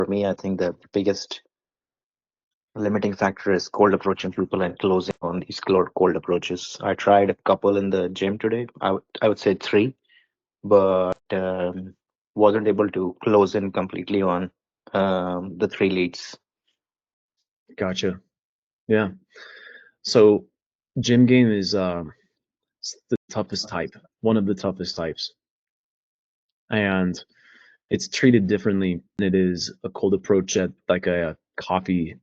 for me, I think the biggest limiting factor is cold approaching people and closing on these cold approaches. I tried a couple in the gym today. I would say three, but wasn't able to close in completely on the three leads. Gotcha. Yeah. So gym game is the toughest type, one of the toughest types, and it's treated differently than it is a cold approach at like a coffee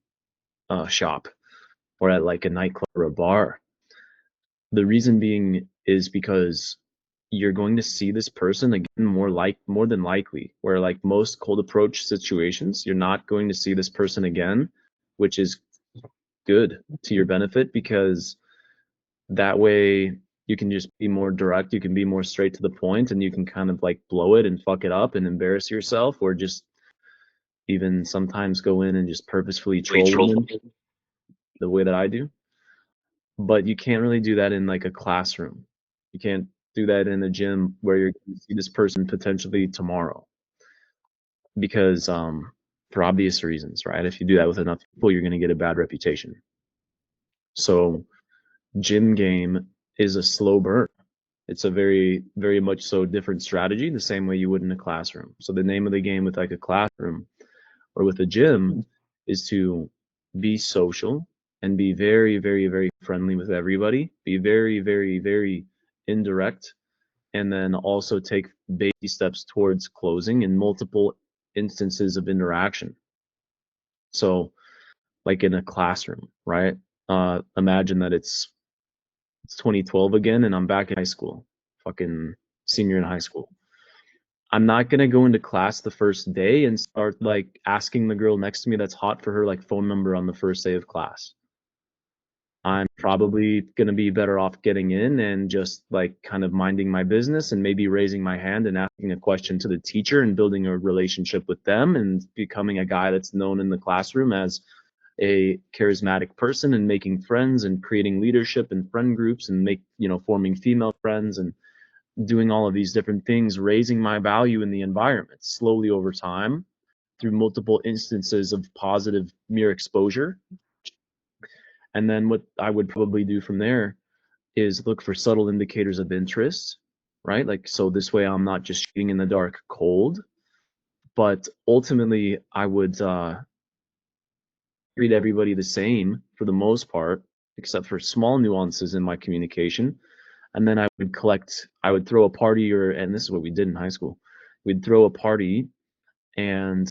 shop or at like a nightclub or a bar. The reason being is because you're going to see this person again more than likely, where like most cold approach situations, you're not going to see this person again, which is good to your benefit because that way you can just be more direct, you can be more straight to the point, and you can kind of like blow it and fuck it up and embarrass yourself, or just even sometimes go in and just purposefully troll women the way that I do. But you can't really do that in like a classroom. You can't do that in a gym where you're going to see this person potentially tomorrow because for obvious reasons, right? If you do that with enough people, you're going to get a bad reputation. So gym game is a slow burn. It's a very, very much so different strategy, the same way you would in a classroom. So the name of the game with like a classroom or with a gym is to be social and be very, very, very friendly with everybody, be very, very, very indirect, and then also take baby steps towards closing in multiple instances of interaction. So, like in a classroom, right? Imagine that it's 2012 again, and I'm back in high school, fucking senior in high school. I'm not gonna go into class the first day and start like asking the girl next to me that's hot for her like phone number on the first day of class. I'm probably gonna be better off getting in and just like kind of minding my business and maybe raising my hand and asking a question to the teacher and building a relationship with them and becoming a guy that's known in the classroom as a charismatic person and making friends and creating leadership and friend groups and forming female friends and doing all of these different things, raising my value in the environment slowly over time through multiple instances of positive mere exposure. And then what I would probably do from there is look for subtle indicators of interest, right? Like, so this way I'm not just shooting in the dark cold, but ultimately I would treat everybody the same for the most part, except for small nuances in my communication. And then I would throw a party, and this is what we did in high school. We'd throw a party, and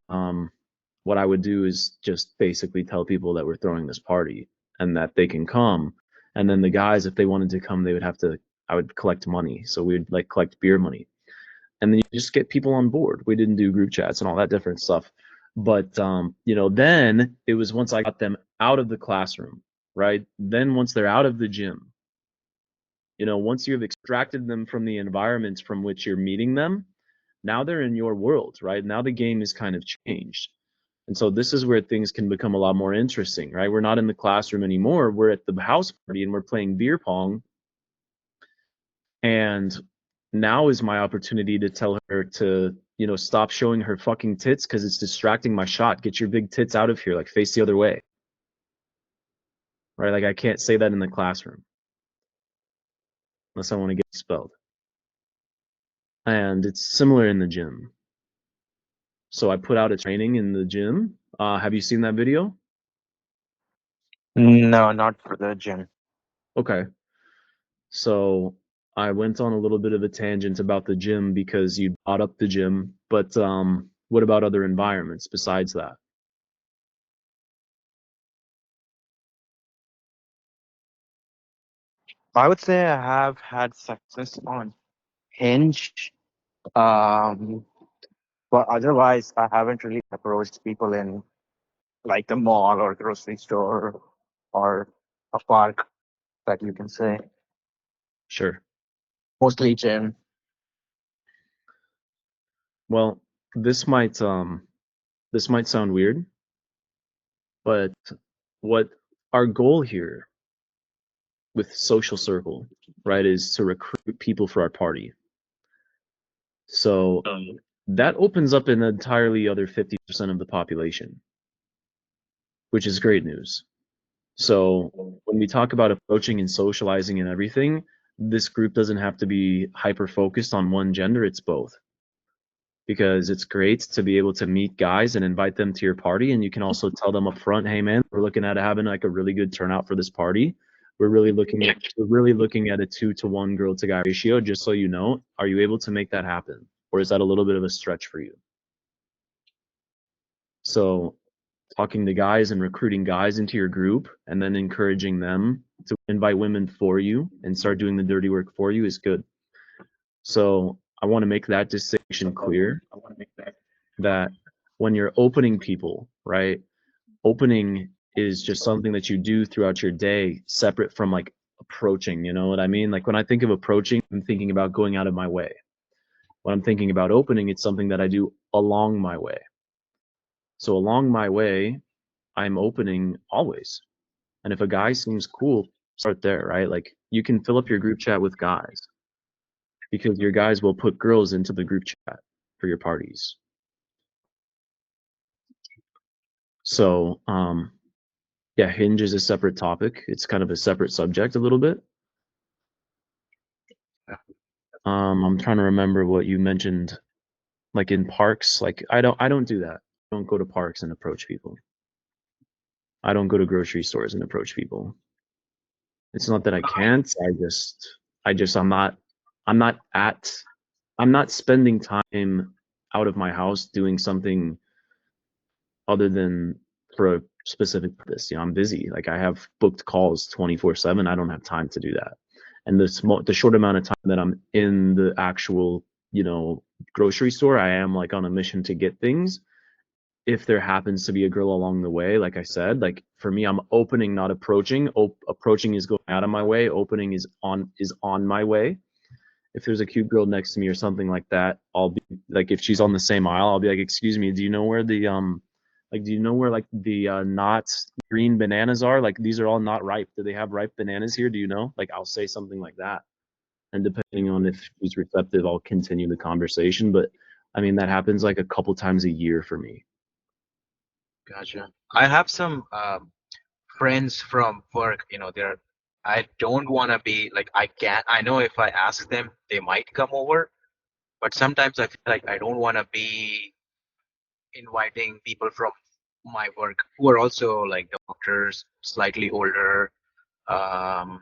what I would do is just basically tell people that we're throwing this party and that they can come. And then the guys, if they wanted to come, I would collect money. So we'd like collect beer money. And then you just get people on board. We didn't do group chats and all that different stuff. But then it was once I got them out of the classroom, right? Then once they're out of the gym, once you've extracted them from the environment from which you're meeting them, now they're in your world, right? Now the game is kind of changed. And so this is where things can become a lot more interesting, right? We're not in the classroom anymore. We're at the house party and we're playing beer pong. And now is my opportunity to tell her to, stop showing her fucking tits because it's distracting my shot. Get your big tits out of here, like face the other way. Right? Like I can't say that in the classroom unless I want to get expelled. And it's similar in the gym. So I put out a training in the gym. Have you seen that video? No, not for the gym. Okay. So I went on a little bit of a tangent about the gym because you brought up the gym, but what about other environments besides that? I would say I have had success on Hinge, um, but otherwise I haven't really approached people in like the mall or grocery store or a park that you can say. Sure. Mostly gym. Well, this might um this might sound weird, but what our goal here with Social Circle, right, is to recruit people for our party. So that opens up an entirely other 50% of the population, which is great news. So when we talk about approaching and socializing and everything, this group doesn't have to be hyper focused on one gender, it's both. Because it's great to be able to meet guys and invite them to your party, and you can also tell them up front, hey man, we're looking at having like a really good turnout for this party. We're really looking at a 2-to-1 girl to guy ratio, just so you know. Are you able to make that happen? Or is that a little bit of a stretch for you? So talking to guys and recruiting guys into your group and then encouraging them to invite women for you and start doing the dirty work for you is good. So I want to make that distinction clear, that when you're opening people, right, opening is just something that you do throughout your day, separate from like approaching, you know what I mean? Like when I think of approaching, I'm thinking about going out of my way. When I'm thinking about opening, it's something that I do along my way. So along my way, I'm opening always. And if a guy seems cool, start there, right? Like you can fill up your group chat with guys because your guys will put girls into the group chat for your parties. So, yeah, Hinge is a separate topic. It's kind of a separate subject a little bit. I'm trying to remember what you mentioned, like in parks. Like I don't do that. I don't go to parks and approach people. I don't go to grocery stores and approach people. It's not that I can't. I'm not at, I'm not spending time out of my house doing something other than for a specific purpose. You know, I'm busy. Like I have booked calls 24/7. I don't have time to do that. And the short amount of time that I'm in the actual, you know, grocery store, I am like on a mission to get things. If there happens to be a girl along the way, like I said, like for me, I'm opening, not approaching. Approaching is going out of my way. Opening is on my way. If there's a cute girl next to me or something like that, I'll be like, if she's on the same aisle, I'll be like, excuse me, do you know where the like, do you know where like the not green bananas are? Like these are all not ripe. Do they have ripe bananas here? Do you know? Like I'll say something like that. And depending on if she's receptive, I'll continue the conversation. But I mean, that happens like a couple times a year for me. Gotcha. I have some friends from work, I don't want to be like, I know if I ask them, they might come over, but sometimes I feel like I don't want to be inviting people from my work who are also like doctors, slightly older. Um,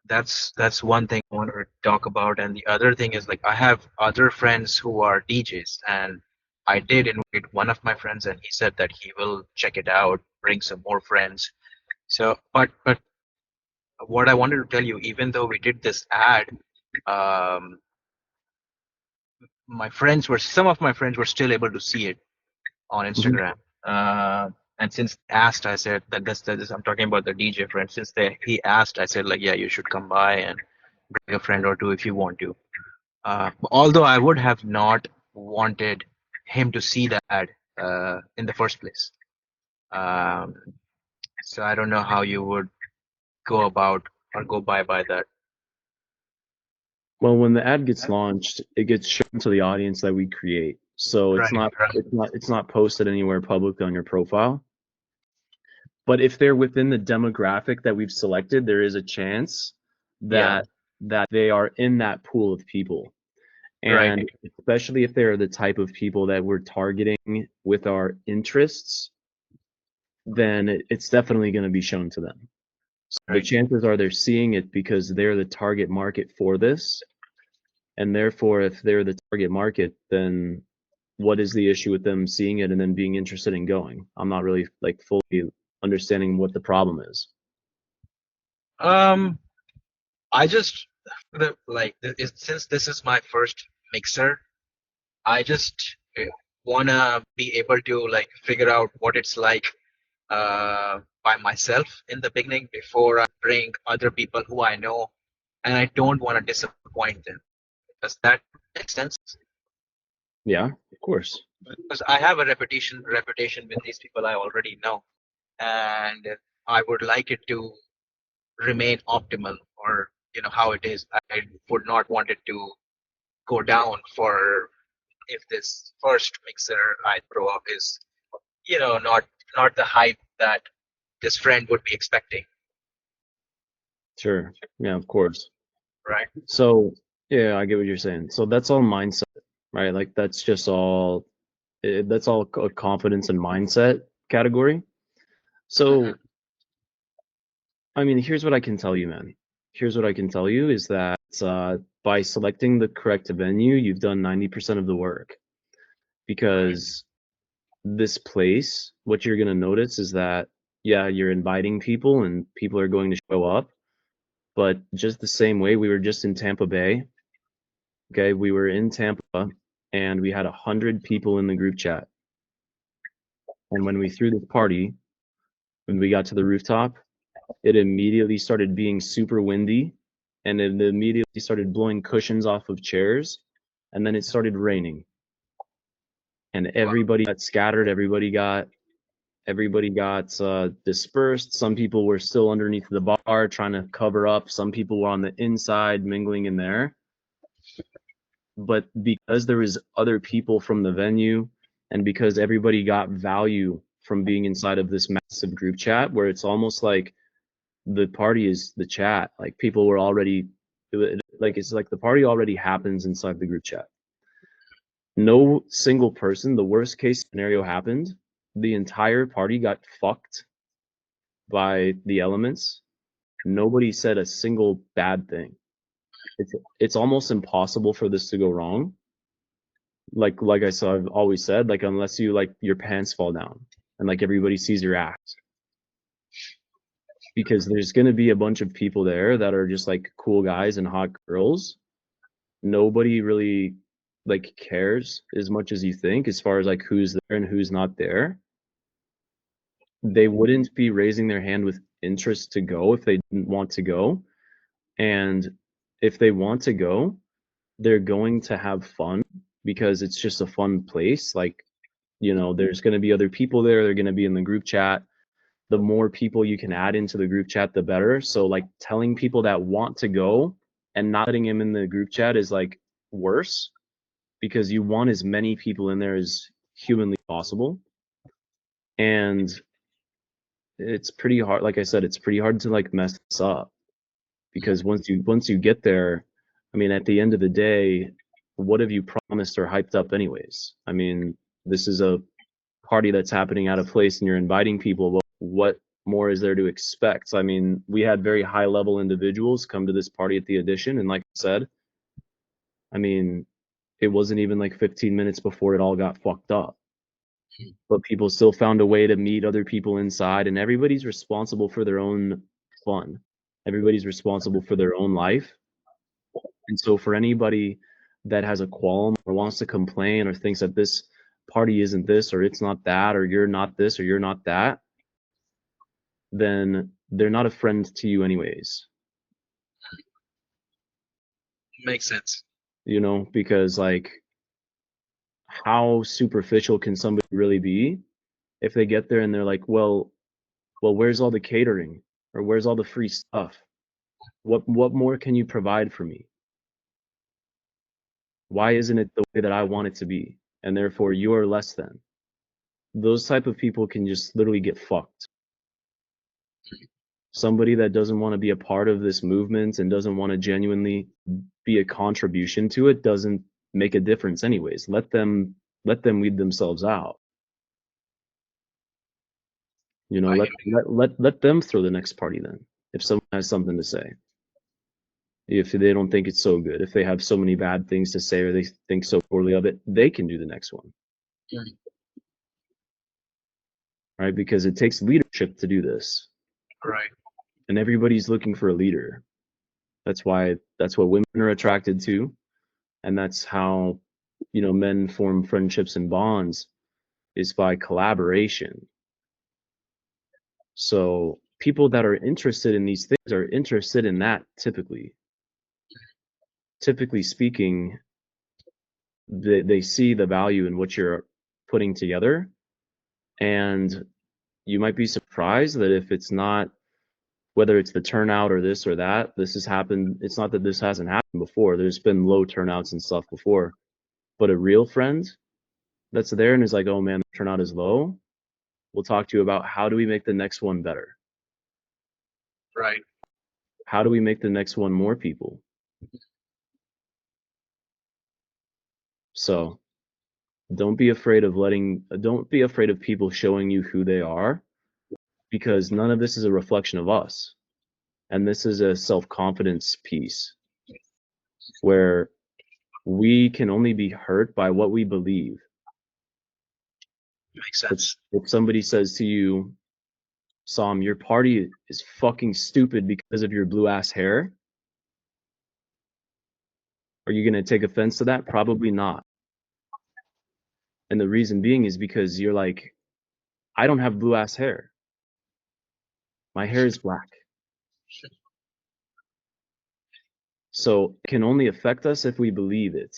that's one thing I want to talk about. And the other thing is like I have other friends who are DJs, and I did invite one of my friends, and he said that he will check it out, bring some more friends. So, but what I wanted to tell you, even though we did this ad, um, some of my friends were still able to see it on Instagram. And since they asked, I said that I'm talking about the DJ friend. Since he asked, I said like, yeah, you should come by and bring a friend or two if you want to. Although I would have not wanted him to see that in the first place. Um, so I don't know how you would go about or go by that. Well, when the ad gets launched, it gets shown to the audience that we create. So Right, right. it's not posted anywhere publicly on your profile. But if they're within the demographic that we've selected, there is a chance Yeah, that they are in that pool of people. right. And especially if they're the type of people that we're targeting with our interests, then it's definitely going to be shown to them. So the Right. chances are they're seeing it because they're the target market for this. And therefore, if they're the target market, then what is the issue with them seeing it and then being interested in going? I'm not really like fully understanding what the problem is. Um, I just since this is my first mixer, I just wanna be able to like figure out what it's like by myself in the beginning before I bring other people who I know, and I don't want to disappoint them. Does that make sense? Yeah, of course. Because I have a reputation with these people I already know, and I would like it to remain optimal, or how it is. I would not want it to go down for if this first mixer I throw up is, not the hype that this friend would be expecting, Sure. Yeah, of course. right? So yeah, I get what you're saying. So that's all mindset, right? Like that's just all that's all a confidence and mindset category. So I mean, here's what I can tell you, man. Here's what I can tell you is that by selecting the correct venue, you've done 90% of the work. Because this place, what you're going to notice is that, yeah, you're inviting people and people are going to show up. But just the same way, we were just in Tampa Bay. Okay, we were in Tampa and we had 100 people in the group chat. And when we threw this party, when we got to the rooftop, it immediately started being super windy and it immediately started blowing cushions off of chairs. And then it started raining. And everybody got scattered. Everybody got dispersed. Some people were still underneath the bar trying to cover up. Some people were on the inside mingling in there. But because there was other people from the venue and because everybody got value from being inside of this massive group chat where it's almost like the party is the chat, like people were already like it's like the party already happens inside the group chat. No single person, the worst case scenario happened, the entire party got fucked by the elements. Nobody said a single bad thing. It's almost impossible for this to go wrong. Like I said, I've always said, like unless you like your pants fall down and like everybody sees your act. Because there's gonna be a bunch of people there that are just like cool guys and hot girls. Nobody really like cares as much as you think as far as like who's there and who's not there. They wouldn't be raising their hand with interest to go if they didn't want to go. And if they want to go, they're going to have fun because it's just a fun place. Like, there's going to be other people there. They're going to be in the group chat. The more people you can add into the group chat, the better. So like telling people that want to go and not letting them in the group chat is like worse because you want as many people in there as humanly possible. And it's pretty hard. Like I said, it's pretty hard to like mess this up because once you get there, I mean, at the end of the day, what have you promised or hyped up anyways? I mean, this is a party that's happening out of place and you're inviting people. Well, what more is there to expect? I mean, we had very high level individuals come to this party at the Edition. And like I said, I mean, it wasn't even like 15 minutes before it all got fucked up. But people still found a way to meet other people inside, and everybody's responsible for their own fun. Everybody's responsible for their own life. And so for anybody that has a qualm or wants to complain or thinks that this party isn't this or it's not that or you're not this or you're not that, then they're not a friend to you anyways. Makes sense. Because like how superficial can somebody really be if they get there and they're like, well, where's all the catering or where's all the free stuff? What more can you provide for me? Why isn't it the way that I want it to be? And therefore you're less than. Those type of people can just literally get fucked. Somebody that doesn't want to be a part of this movement and doesn't want to genuinely be a contribution to it doesn't make a difference anyways. Let them weed themselves out. Let them throw the next party then. If someone has something to say. If they don't think it's so good, if they have so many bad things to say or they think so poorly of it, they can do the next one. Right? Because it takes leadership to do this. Right. And everybody's looking for a leader. That's what women are attracted to. And that's how, men form friendships and bonds is by collaboration. So people that are interested in these things are interested in that typically. Typically speaking, they see the value in what you're putting together. And you might be surprised that if it's not, whether it's the turnout or this or that, this has happened. It's not that this hasn't happened before. There's been low turnouts and stuff before. But a real friend that's there and is like, oh man, the turnout is low, we'll talk to you about how do we make the next one better? Right. How do we make the next one more people? So don't be afraid of people showing you who they are, because none of this is a reflection of us. And this is a self-confidence piece where we can only be hurt by what we believe. Makes sense. If somebody says to you, Sam, your party is fucking stupid because of your blue ass hair, are you going to take offense to that? Probably not. And the reason being is because you're like, I don't have blue ass hair. My hair is black. So it can only affect us if we believe it.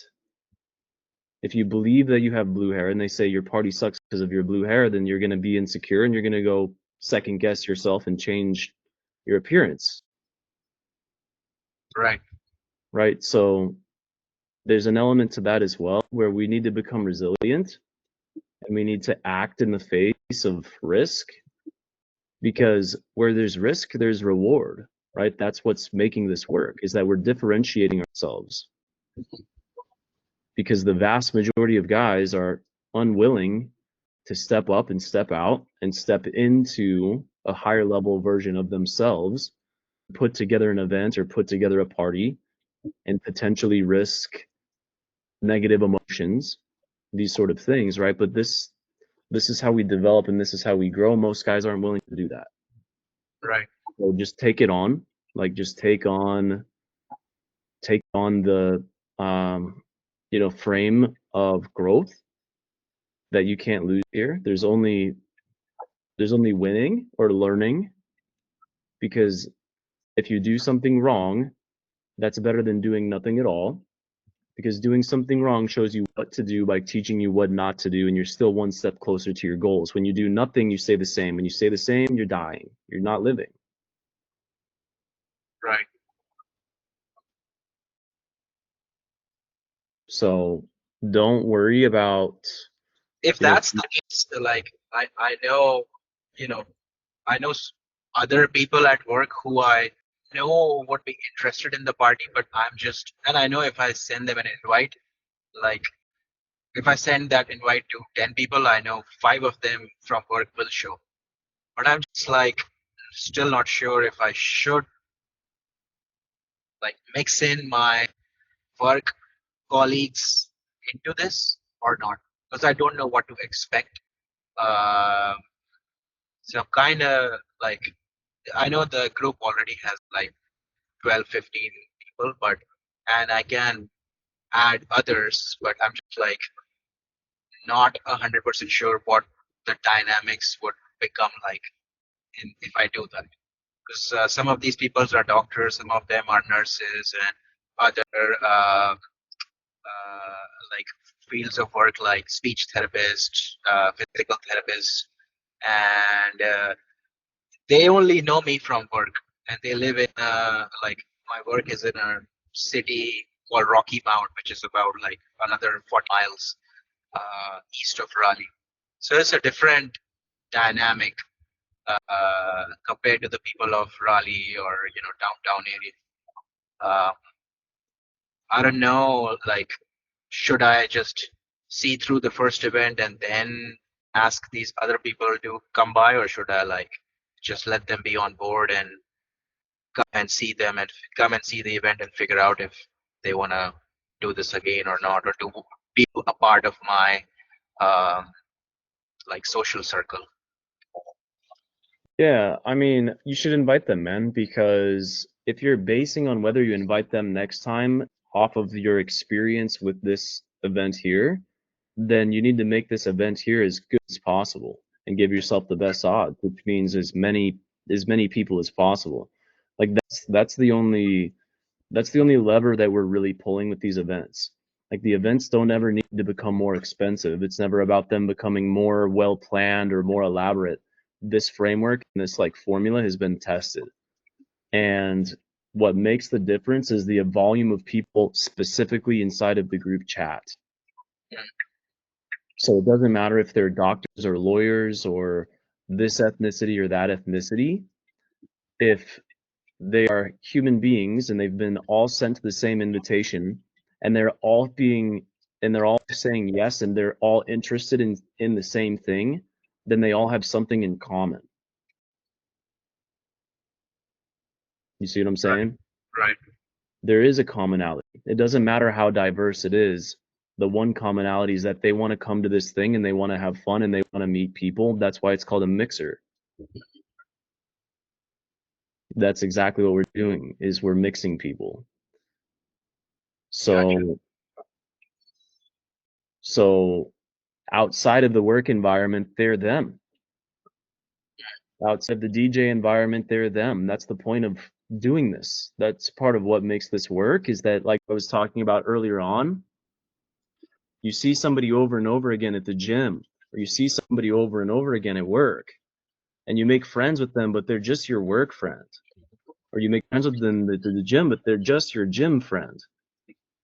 If you believe that you have blue hair and they say your party sucks because of your blue hair, then you're going to be insecure and you're going to go second guess yourself and change your appearance. Right. Right. So there's an element to that as well, where we need to become resilient and we need to act in the face of risk, because where there's risk, there's reward, right? That's what's making this work, is that we're differentiating ourselves, because the vast majority of guys are unwilling to step up and step out and step into a higher level version of themselves, put together an event or put together a party and potentially risk negative emotions, these sort of things, right? But this is how we develop and this is how we grow. Most guys aren't willing to do that. Right. So just take it on, like just take on the frame of growth that you can't lose here. There's only winning or learning, because if you do something wrong, that's better than doing nothing at all, because doing something wrong shows you what to do by teaching you what not to do, and you're still one step closer to your goals. When you do nothing, you stay the same. When you stay the same, you're dying. You're not living. Right. So don't worry about, If that's the case, like I know, I know other people at work who I know would be interested in the party, but and I know if I send them an invite, like if I send that invite to 10 people, I know 5 of them from work will show. But I'm just like still not sure if I should like mix in my work colleagues into this or not, because I don't know what to expect. So kind of like I know the group already has like 12, 15 people, and I can add others, but I'm just like not 100% sure what the dynamics would become like if I do that. Because some of these people are doctors, some of them are nurses, and other like fields of work like speech therapists, physical therapists, and they only know me from work, and they live in like my work is in a city called Rocky Mount, which is about like another 40 miles east of Raleigh. So it's a different dynamic compared to the people of Raleigh or downtown area. I don't know, like, should I just see through the first event and then ask these other people to come by, or should I like just let them be on board and come and see them and come and see the event and figure out if they want to do this again or not, or to be a part of my like social circle? Yeah, I mean, you should invite them, man, because if you're basing on whether you invite them next time off of your experience with this event here, then you need to make this event here as good as possible and give yourself the best odds, which means as many people as possible. Like that's the only lever that we're really pulling with these events. Like the events don't ever need to become more expensive. It's never about them becoming more well planned or more elaborate. This framework and this like formula has been tested. And what makes the difference is the volume of people specifically inside of the group chat. So it doesn't matter if they're doctors or lawyers or this ethnicity or that ethnicity. If they are human beings and they've been all sent the same invitation and they're all saying yes and they're all interested in the same thing, then they all have something in common. You see what I'm saying? Right. There is a commonality. It doesn't matter how diverse it is. The one commonality is that they want to come to this thing and they want to have fun and they want to meet people. That's why it's called a mixer. That's exactly what we're doing, is we're mixing people. So outside of the work environment, they're them. Outside of the DJ environment, they're them. That's the point of doing this. That's part of what makes this work, is that, like I was talking about earlier on, you see somebody over and over again at the gym, or you see somebody over and over again at work, and you make friends with them, but they're just your work friend. Or you make friends with them at the gym, but they're just your gym friend.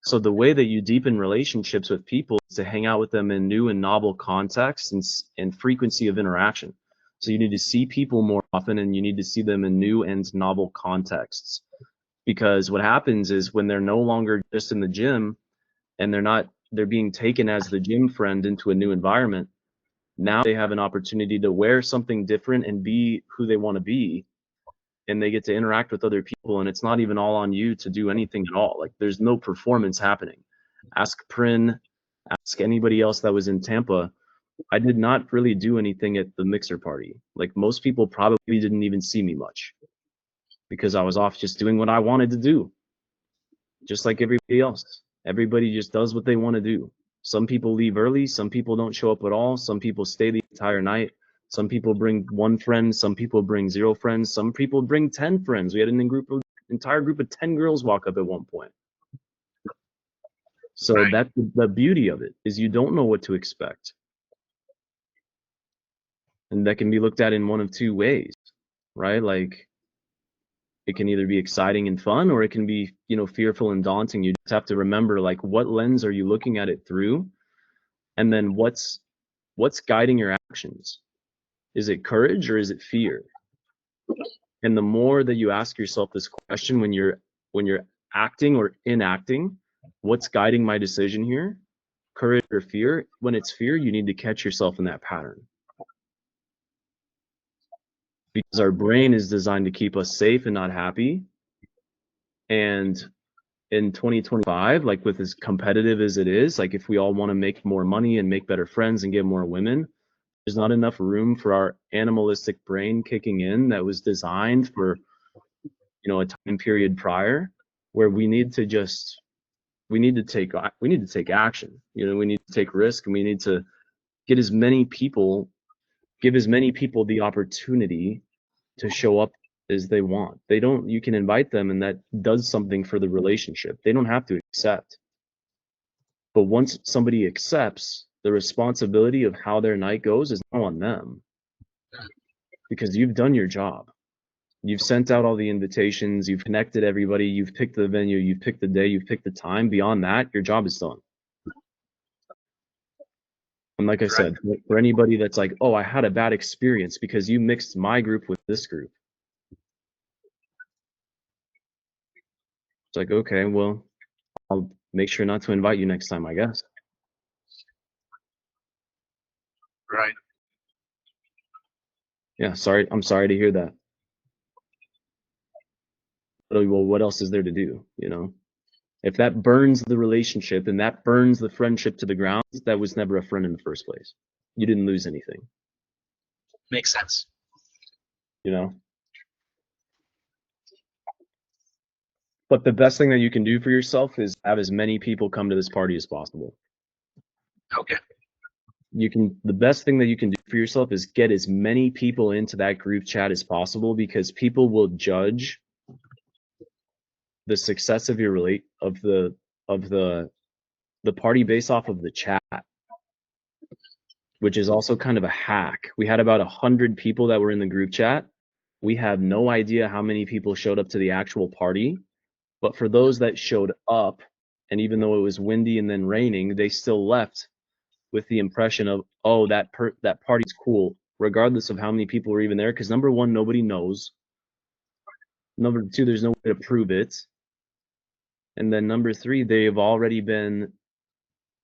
So the way that you deepen relationships with people is to hang out with them in new and novel contexts and frequency of interaction. So you need to see people more often, and you need to see them in new and novel contexts. Because what happens is, when they're no longer just in the gym and they're being taken as the gym friend into a new environment, now they have an opportunity to wear something different and be who they want to be. And they get to interact with other people, and it's not even all on you to do anything at all. Like, there's no performance happening. Ask Prin, ask anybody else that was in Tampa. I did not really do anything at the mixer party. Like, most people probably didn't even see me much, because I was off just doing what I wanted to do. Just like everybody else. Everybody just does what they want to do. Some people leave early, some people don't show up at all, some people stay the entire night. Some people bring one friend, some people bring 0 friends, some people bring 10 friends. We had an entire group of 10 girls walk up at one point. So Right. that's the beauty of it, is you don't know what to expect. And that can be looked at in one of two ways, right? Like, it can either be exciting and fun, or it can be, fearful and daunting. You just have to remember, like, what lens are you looking at it through? And then what's guiding your actions? Is it courage or is it fear? And the more that you ask yourself this question when you're acting or enacting, what's guiding my decision here? Courage or fear? When it's fear, you need to catch yourself in that pattern. Because our brain is designed to keep us safe and not happy. And in 2025, like, with as competitive as it is, like, if we all want to make more money and make better friends and get more women, there's not enough room for our animalistic brain kicking in that was designed for, a time period prior, where we need to take action. We need to take risk, and we need to give as many people the opportunity to show up as they want. You can invite them, and that does something for the relationship. They don't have to accept. But once somebody accepts, the responsibility of how their night goes is now on them, because you've done your job. You've sent out all the invitations, you've connected everybody, you've picked the venue, you've picked the day, you've picked the time. Beyond that, your job is done. And like I said, for anybody that's like, oh, I had a bad experience because you mixed my group with this group. It's like, okay, well, I'll make sure not to invite you next time, I guess. Right. Yeah, I'm sorry to hear that. But, well, what else is there to do, If that burns the relationship and that burns the friendship to the ground, that was never a friend in the first place. You didn't lose anything. Makes sense. But the best thing that you can do for yourself is have as many people come to this party as possible. Okay. The best thing that you can do for yourself is get as many people into that group chat as possible, because people will judge the success of your the party based off of the chat, which is also kind of a hack. We had about 100 people that were in the group chat. We have no idea how many people showed up to the actual party, but for those that showed up, and even though it was windy and then raining, they still left with the impression of, oh, that party's cool, regardless of how many people are even there. Because number one, nobody knows. Number two, there's no way to prove it. And then number three, they've already been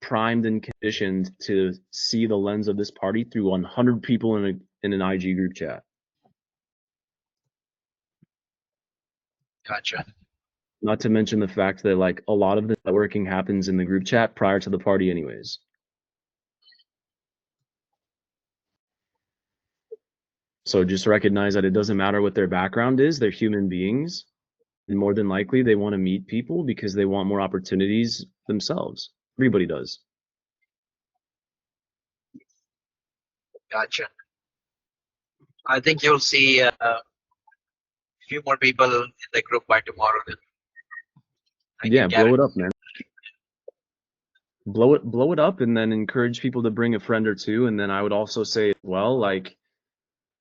primed and conditioned to see the lens of this party through 100 people in an IG group chat. Gotcha. Not to mention the fact that like a lot of the networking happens in the group chat prior to the party anyways. So just recognize that it doesn't matter what their background is, they're human beings. And more than likely they want to meet people because they want more opportunities themselves. Everybody does. Gotcha. I think you'll see a few more people in the group by tomorrow. Then. Yeah, blow it up, man. Blow it up, and then encourage people to bring a friend or two. And then I would also say, well, like,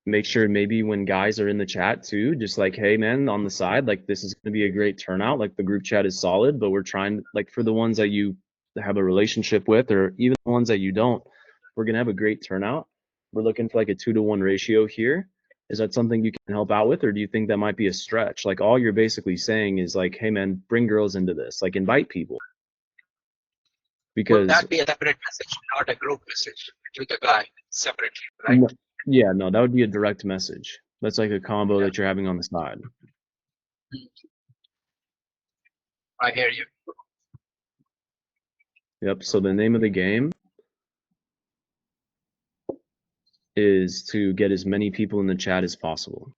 make sure maybe when guys are in the chat too, just like, hey man, on the side, like this is gonna be a great turnout. Like the group chat is solid, but we're trying, like, for the ones that you have a relationship with, or even the ones that you don't, we're gonna have a great turnout. We're looking for like a 2-to-1 ratio here. Is that something you can help out with, or do you think that might be a stretch? Like all you're basically saying is like, hey man, bring girls into this, like invite people. Because would that be a separate message, not a group message to the guy separately, right? no, yeah, no, that would be a direct message. That's like a combo that you're having on the side. I hear you. Yep. So the name of the game is to get as many people in the chat as possible.